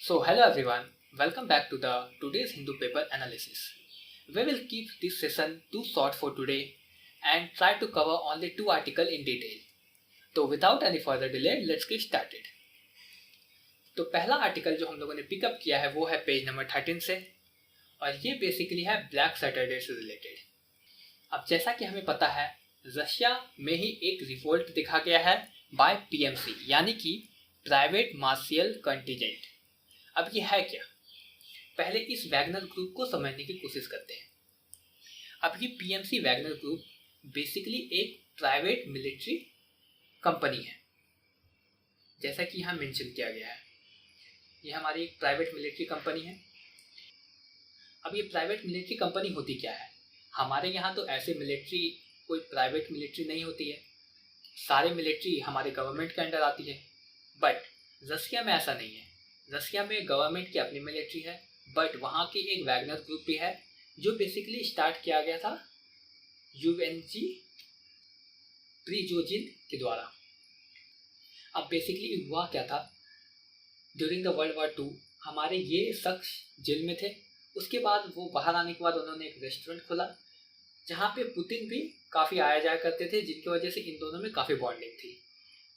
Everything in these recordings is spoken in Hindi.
So hello everyone, welcome back to the today's Hindu paper analysis. We will keep this session too short for today and try to cover only two articles in detail. तो without any further delay, let's get started. तो पहला आर्टिकल जो हम लोगों ने पिकअप किया है वो है पेज नंबर 13 से और ये बेसिकली है ब्लैक सैटरडे से रिलेटेड। अब जैसा कि हमें पता है रशिया में ही एक रिवोल्ट दिखा गया है बाय पीएमसी यानी कि प्राइवेट मार्शियल कंटिजेंट। अब ये है क्या, पहले इस वैगनर ग्रुप को समझने की कोशिश करते हैं। अब ये पीएमसी वैगनर ग्रुप बेसिकली एक प्राइवेट मिलिट्री कंपनी है, जैसा कि यहाँ मेंशन किया गया है। ये हमारी एक प्राइवेट मिलिट्री कंपनी है। अब ये प्राइवेट मिलिट्री कंपनी होती क्या है? हमारे यहाँ तो ऐसे मिलिट्री कोई प्राइवेट मिलिट्री नहीं होती है, सारे मिलिट्री हमारे गवर्नमेंट के अंडर आती है। बट रसिया में ऐसा नहीं है। रसिया में गवर्नमेंट की अपनी मिलिट्री है, बट वहाँ की एक वैगनर ग्रुप भी है जो बेसिकली स्टार्ट किया गया था यूएनजी प्रिगोजिन के द्वारा। अब बेसिकली हुआ क्या था, ड्यूरिंग द वर्ल्ड वॉर 2 हमारे ये शख्स जेल में थे। उसके बाद वो बाहर आने के बाद उन्होंने एक रेस्टोरेंट खोला जहाँ पे पुतिन भी काफ़ी आया जाया करते थे, जिनकी वजह से इन दोनों में काफ़ी बॉन्डिंग थी।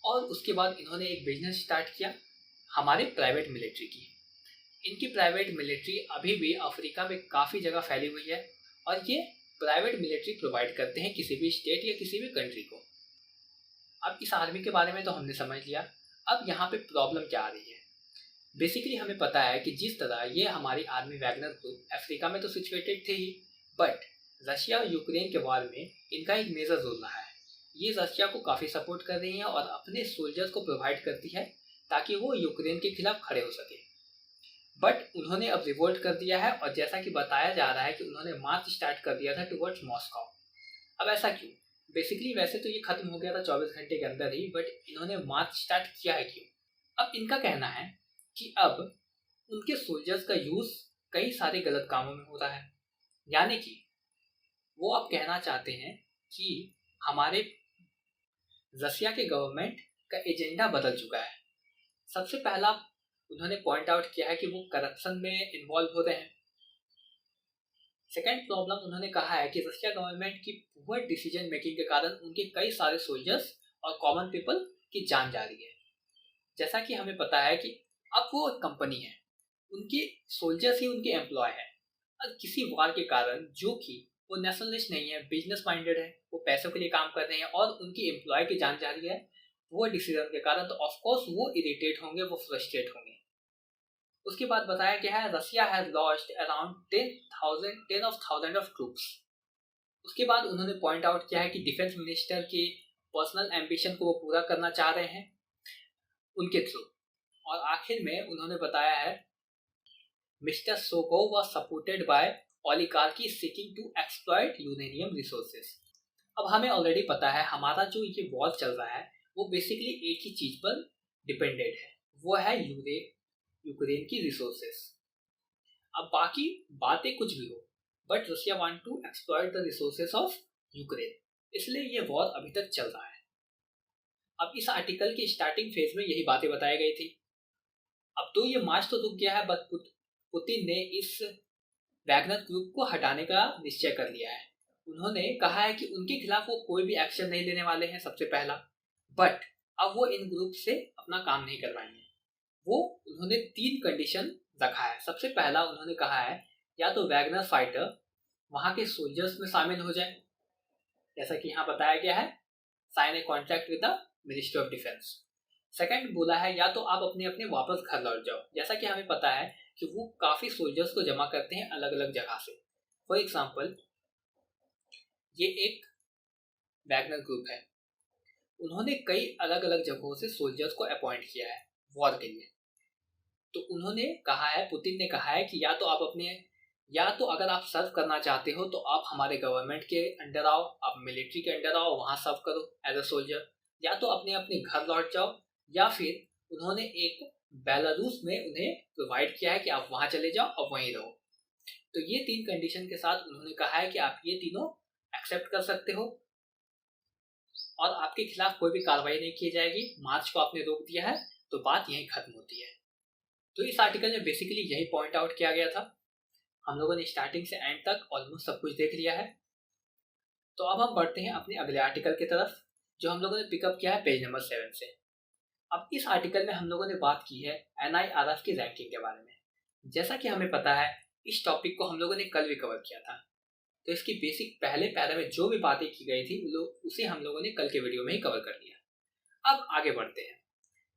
और उसके बाद इन्होंने एक बिजनेस स्टार्ट किया हमारे प्राइवेट मिलिट्री की। इनकी प्राइवेट मिलिट्री अभी भी अफ्रीका में काफ़ी जगह फैली हुई है और ये प्राइवेट मिलिट्री प्रोवाइड करते हैं किसी भी स्टेट या किसी भी कंट्री को। अब इस आर्मी के बारे में तो हमने समझ लिया। अब यहाँ पे प्रॉब्लम क्या आ रही है? बेसिकली हमें पता है कि जिस तरह ये हमारी आर्मी वैगनर ग्रुप अफ्रीका में तो सिचुएटेड थे ही, बट रशिया और यूक्रेन के वार में इनका एक मेजर रोल रहा है। ये रशिया को काफ़ी सपोर्ट कर रही है और अपने सोल्जर्स को प्रोवाइड करती है ताकि वो यूक्रेन के खिलाफ खड़े हो सके। बट उन्होंने अब रिवोल्ट कर दिया है और जैसा कि बताया जा रहा है कि उन्होंने मार्च स्टार्ट कर दिया था टुवर्ड्स मॉस्को। अब ऐसा क्यों? बेसिकली वैसे तो ये खत्म हो गया था 24 घंटे के अंदर ही, बट इन्होंने मार्च स्टार्ट किया है क्यों? अब इनका कहना है कि अब उनके सोल्जर्स का यूज कई सारे गलत कामों में हो रहा है। यानी कि वो अब कहना चाहते हैं कि हमारे रसिया के गवर्नमेंट का एजेंडा बदल चुका है। सबसे पहला उन्होंने पॉइंट आउट किया है कि वो करप्शन में इन्वॉल्व हो रहे हैं। सेकेंड प्रॉब्लम उन्होंने कहा है कि रशिया गवर्नमेंट की पुअर डिसीजन मेकिंग के कारण उनके कई सारे सोल्जर्स और कॉमन पीपल की जान जा रही है। जैसा कि हमें पता है कि अब वो एक कंपनी है, उनके सोल्जर्स ही उनके एम्प्लॉय है और किसी वार के कारण जो कि वो नेशनलिस्ट नहीं है, बिजनेस माइंडेड है, वो पैसों के लिए काम कर रहे हैं और उनकी एम्प्लॉय की जान जा रही है वो डिसीजन के कारण, तो ऑफकोर्स वो इरिटेट होंगे, वो फ्रस्ट्रेट होंगे। उसके बाद बताया गया है Russia has lost around 10,000 of troops. उसके बाद उन्होंने पॉइंट आउट किया है कि डिफेंस मिनिस्टर के पर्सनल एम्बिशन को वो पूरा करना चाह रहे हैं उनके थ्रू। और आखिर में उन्होंने बताया है मिस्टर सोको was supported by oligarchy seeking to exploit uranium resources। अब हमें ऑलरेडी पता है हमारा जो ये वॉर चल रहा है वो बेसिकली एक ही चीज पर डिपेंडेड है, वो है यूक्रेन की रिसोर्सेस। अब बाकी बातें कुछ भी हो, but Russia want to exploit the resources of Ukraine, इसलिए ये वॉर अभी तक चल रहा है। अब इस आर्टिकल की स्टार्टिंग फेज में यही बातें बताई गई थी। अब तो ये मार्च तो रुक गया है, बट पुतिन ने इस वैगनर ग्रुप को हटाने का निश्चय कर लिया है। उन्होंने कहा है कि उनके खिलाफ वो कोई भी एक्शन नहीं लेने वाले हैं सबसे पहला, बट अब वो इन ग्रुप से अपना काम नहीं करवाएंगे। वो उन्होंने 3 कंडीशन रखा है। सबसे पहला उन्होंने कहा है या तो वैगनर फाइटर वहां के सोल्जर्स में शामिल हो जाए, जैसा कि यहाँ बताया गया है, sign a contract with the ministry of defence. Second बोला है या तो आप अपने अपने वापस घर लौट जाओ, जैसा कि हमें पता है कि वो काफी सोल्जर्स को जमा करते हैं अलग अलग जगह से। फॉर एग्जाम्पल ये एक वैगनर ग्रुप है, उन्होंने कई अलग अलग जगहों से सोल्जर्स को अपॉइंट किया है वॉर के लिए। तो उन्होंने कहा है, पुतिन ने कहा है कि या तो अगर आप सर्व करना चाहते हो तो आप हमारे गवर्नमेंट के अंडर आओ, आप मिलिट्री के अंडर आओ, वहां सर्व करो एज अ सोल्जर, या तो अपने अपने घर लौट जाओ, या फिर उन्होंने एक बेलारूस में उन्हें प्रोवाइड किया है कि आप वहां चले जाओ और वहीं रहो। तो ये 3 कंडीशन के साथ उन्होंने कहा है कि आप ये तीनों एक्सेप्ट कर सकते हो और आपके खिलाफ कोई भी कार्रवाई नहीं की जाएगी। मार्च को आपने रोक दिया है तो बात यहीं खत्म होती है। तो इस आर्टिकल में बेसिकली यही पॉइंट आउट किया गया था। हम लोगों ने स्टार्टिंग से एंड तक ऑलमोस्ट सब कुछ देख लिया है। तो अब हम बढ़ते हैं अपने अगले आर्टिकल की तरफ, जो हम लोगों ने पिकअप किया है पेज नंबर 7 से। अब इस आर्टिकल में हम लोगों ने बात की है NIRF की रैंकिंग के बारे में। जैसा कि हमें पता है इस टॉपिक को हम लोगों ने कल भी कवर किया था, तो इसकी बेसिक पहले पैरा में जो भी बातें की गई थी उसे हम लोगों ने कल के वीडियो में ही कवर कर लिया। अब आगे बढ़ते हैं।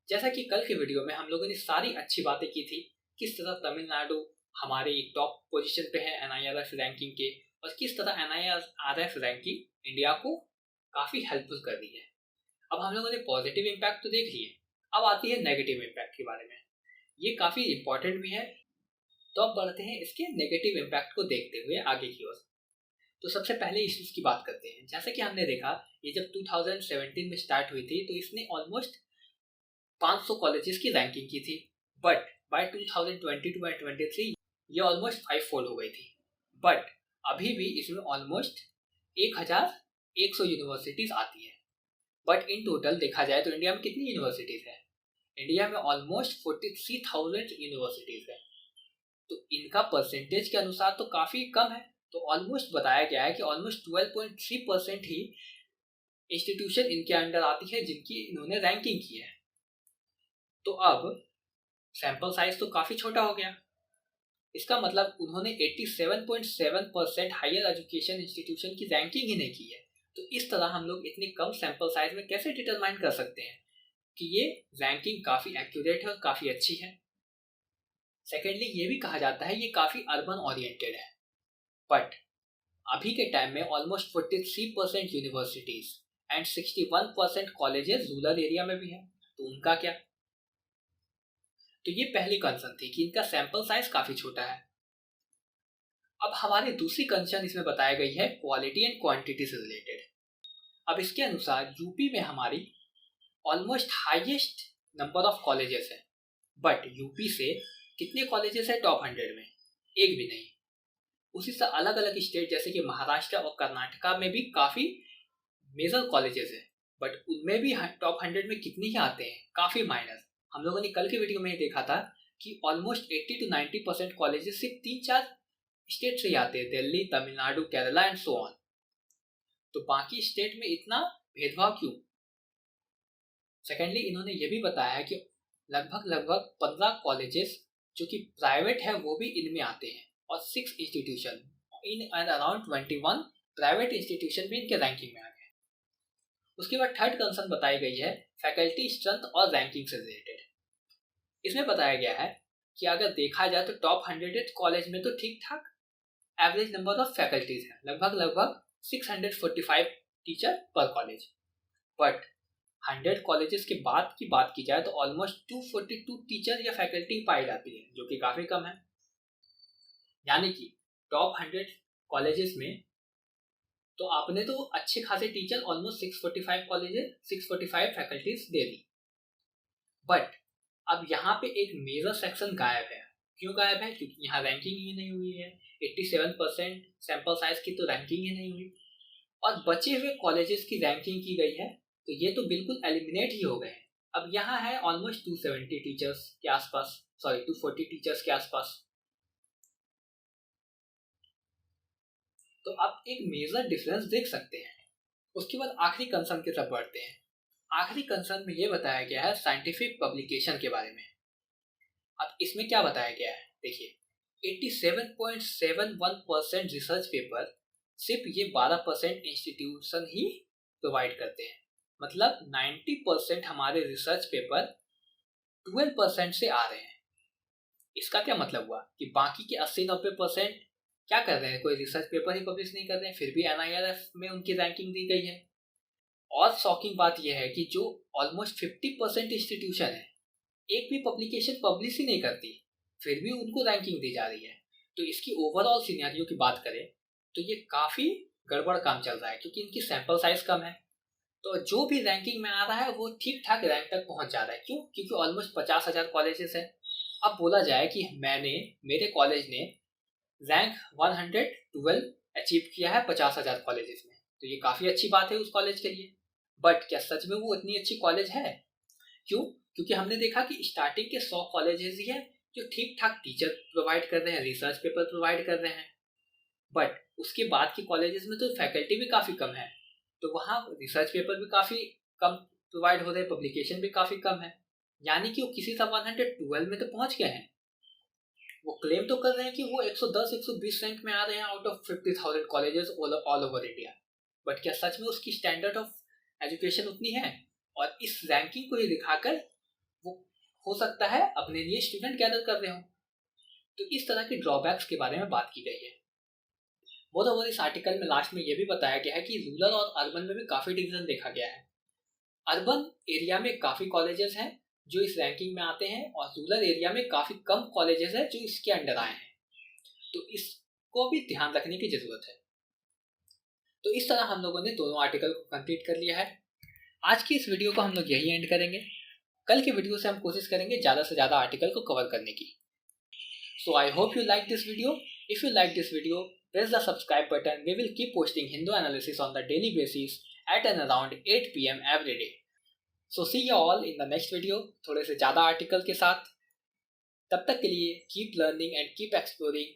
जैसा कि कल के वीडियो में हम लोगों ने सारी अच्छी बातें की थी, किस तरह तमिलनाडु हमारे टॉप पोजीशन पे है NIRF रैंकिंग के, और किस तरह NIRF रैंकिंग इंडिया को काफ़ी हेल्पफुल कर रही है। अब हम लोगों ने पॉजिटिव इम्पैक्ट तो देख लिए, अब आती है नेगेटिव इम्पैक्ट के बारे में। ये काफ़ी इंपॉर्टेंट भी है, तो अब बढ़ते हैं इसके नेगेटिव इम्पैक्ट को देखते हुए आगे की ओर। तो सबसे पहले इश्यूज की बात करते हैं। जैसे कि हमने देखा ये जब 2017 में स्टार्ट हुई थी तो इसने ऑलमोस्ट 500 कॉलेजेस की रैंकिंग की थी, बट बाय 2022 एंड 23 ये ऑलमोस्ट 5 फोल्ड हो गई थी। बट अभी भी इसमें ऑलमोस्ट 1100 यूनिवर्सिटीज आती है। बट इन टोटल देखा जाए तो इंडिया में कितनी यूनिवर्सिटीज है? इंडिया में ऑलमोस्ट 43,000 यूनिवर्सिटीज है। तो इनका परसेंटेज के अनुसार तो काफी कम है। तो ऑलमोस्ट बताया गया है कि ऑलमोस्ट 12.3% ही इंस्टीट्यूशन इनके अंडर आती है जिनकी इन्होंने रैंकिंग की है। तो अब सैंपल साइज तो काफी छोटा हो गया। इसका मतलब उन्होंने 87.7% हायर एजुकेशन इंस्टीट्यूशन की रैंकिंग ही नहीं की है। तो इस तरह हम लोग इतने कम सैंपल साइज में कैसे डिटरमाइन कर सकते हैं कि ये रैंकिंग काफी एक्यूरेट है और काफी अच्छी है। सेकेंडली ये भी कहा जाता है ये काफी अर्बन ओरिएंटेड है, बट अभी के टाइम में almost 43% universities and 61% colleges rural area में भी है। तो उनका क्या? तो ये पहली कंसर्न थी कि इनका सैंपल साइज काफी छोटा है। अब हमारी दूसरी कंसर्न इसमें बताई गई है क्वालिटी एंड क्वांटिटी से रिलेटेड। अब इसके अनुसार यूपी में हमारी almost highest number of colleges है, बट यूपी से कितने कॉलेजेस है टॉप 100 में? एक भी नहीं। उसी से अलग अलग स्टेट जैसे कि महाराष्ट्र और कर्नाटका में भी काफी मेजर कॉलेजेस है, बट उनमें भी टॉप 100 में कितने ही आते हैं? काफी माइनर। हम लोगों ने कल के वीडियो में देखा था कि ऑलमोस्ट 80 to 90% कॉलेजेस सिर्फ 3-4 स्टेट से ही आते हैं, Delhi, Tamil Nadu, Kerala and so on. तो बाकी स्टेट में इतना भेदभाव क्यों? सेकेंडली इन्होंने ये भी बताया कि लगभग 15 कॉलेजेस जो कि प्राइवेट है वो भी इनमें आते हैं, और 6 institution in and around 21 private institution भी इनके रैंकिंग में आ गए। उसके बाद थर्ड कंसर्न बताई गई है फैकल्टी स्ट्रेंथ और रैंकिंग से रिलेटेड। इसमें बताया गया है कि अगर देखा जाए तो टॉप 100 कॉलेज में तो ठीक ठाक एवरेज नंबर ऑफ फैकल्टीज है, लगभग 645 टीचर पर कॉलेज, बट 100 कॉलेजेस के बाद की बात की जाए तो ऑलमोस्ट 242 टीचर या फैकल्टी पाई जाती है, जो कि काफी कम है। यानी कि टॉप 100 कॉलेजेस में तो आपने तो अच्छे खासे teacher almost 645 faculties they the, but अब यहाँ पे एक मेजर सेक्शन गायब है। क्यों गायब है? क्योंकि यहाँ रैंकिंग ही नहीं हुई है। 87% सैंपल साइज की तो रैंकिंग ही नहीं हुई, और बचे हुए कॉलेजेस की रैंकिंग की गई है तो ये तो बिल्कुल एलिमिनेट ही हो गए हैं। अब यहाँ है ऑलमोस्ट 270 टीचर्स के आसपास, 240 टीचर्स के आसपास। तो आप एक मेजर डिफरेंस देख सकते हैं। उसके बाद आखिरी कंसर्न की तरफ बढ़ते हैं। आखिरी कंसर्न में ये बताया गया है साइंटिफिक पब्लिकेशन के बारे में। अब इसमें क्या बताया गया है? देखिए 87.71% रिसर्च पेपर सिर्फ ये 12% इंस्टीट्यूशन ही प्रोवाइड करते हैं। मतलब 90% हमारे रिसर्च पेपर 12% से आ रहे हैं। इसका क्या मतलब हुआ कि बाकी के 80-90% क्या कर रहे हैं? कोई रिसर्च पेपर ही पब्लिश नहीं कर रहे हैं, फिर भी NIRF में उनकी रैंकिंग दी गई है। और शॉकिंग बात यह है कि जो ऑलमोस्ट 50% इंस्टीट्यूशन है एक भी पब्लिकेशन पब्लिश ही नहीं करती, फिर भी उनको रैंकिंग दी जा रही है। तो इसकी ओवरऑल सिनेरियो की बात करें तो ये काफ़ी गड़बड़ काम चल रहा है, क्योंकि इनकी सैंपल साइज कम है। तो जो भी रैंकिंग में आ रहा है वो ठीक ठाक रैंक तक पहुंच जा रहा है। क्यों? क्योंकि ऑलमोस्ट 50,000 कॉलेजेस हैं। अब बोला जाए कि मेरे कॉलेज ने रैंक 112 अचीव किया है 50,000 कॉलेजेस में, तो ये काफ़ी अच्छी बात है उस कॉलेज के लिए। बट क्या सच में वो इतनी अच्छी कॉलेज है? क्यों? क्योंकि हमने देखा कि स्टार्टिंग के 100 कॉलेजेस ही हैं जो ठीक ठाक टीचर प्रोवाइड कर रहे हैं, रिसर्च पेपर प्रोवाइड कर रहे हैं, बट उसके बाद के कॉलेजेस में तो फैकल्टी भी काफ़ी कम है, तो वहाँ रिसर्च पेपर भी काफ़ी कम प्रोवाइड हो रहे हैं, पब्लिकेशन भी काफ़ी कम है। यानी कि वो किसी सब 112 में तो पहुँच गए हैं। वो क्लेम तो कर रहे हैं कि वो 110 120 रैंक में आ रहे हैं out of 50,000 colleges all over India, but क्या सच में उसकी स्टैंडर्ड ऑफ एजुकेशन उतनी है? और इस रैंकिंग को ही दिखाकर वो हो सकता है अपने लिए स्टूडेंट गैदर कर रहे हो। तो इस तरह के ड्रॉबैक्स के बारे में बात की गई है। बहुत और इस आर्टिकल में लास्ट में यह भी बताया गया है कि रूरल और अर्बन में भी काफ़ी डिवीजन देखा गया है। अर्बन एरिया में काफ़ी कॉलेजेस हैं जो इस रैंकिंग में आते हैं, और रूरल एरिया में काफ़ी कम कॉलेजेस हैं जो इसके अंडर आए हैं। तो इसको भी ध्यान रखने की ज़रूरत है। तो इस तरह हम लोगों ने दोनों आर्टिकल को कंप्लीट कर लिया है। आज की इस वीडियो को हम लोग यही एंड करेंगे। कल की वीडियो से हम कोशिश करेंगे ज़्यादा से ज़्यादा आर्टिकल को कवर करने की। So I hope you like this video. If you like this video, press the subscribe button. We will keep posting Hindu analysis on the daily basis at and around 8 PM every day. So see you all in the next video थोड़े से ज़्यादा आर्टिकल के साथ। तब तक के लिए keep learning and keep exploring.